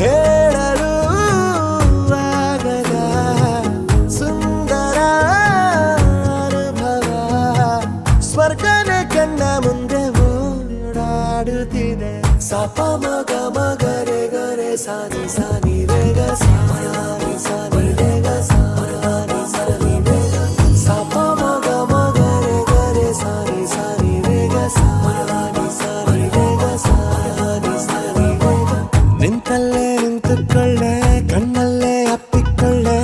ಹೇಳಲು ಆಗದ ಸುಂದರ ಅನುಭವ ಸ್ವರ್ಗನೇ ಕಣ್ಣ ಮುಂದೆ ಓಡಾಡುತ್ತಿದೆ ಸಪ ಮಗ ಮಗರೆ ಗರೆ ಸಾನಿ ಸಾನಿ ರೇಗ ಸಾನಿ ಸಾನಿ ರೇಗ ಸಾನಿ ಸಾನಿ ರೇಗ ಸಪ ಮಗ ಮಗರೆ ಗರೆ ಸಾನಿ ಸಾನಿ ರೇಗ ಸಾನಿ ಸಾನಿ ರೇಗ ಸಾನಿ ಸಾನಿ ರೇಗ ನಿಂತಲ್ಲೇ ನಿಂತುಕೊಳ್ಳೆ ಕಣ್ಣಲ್ಲೇ ಅಪ್ಪಿಕೊಳ್ಳೆ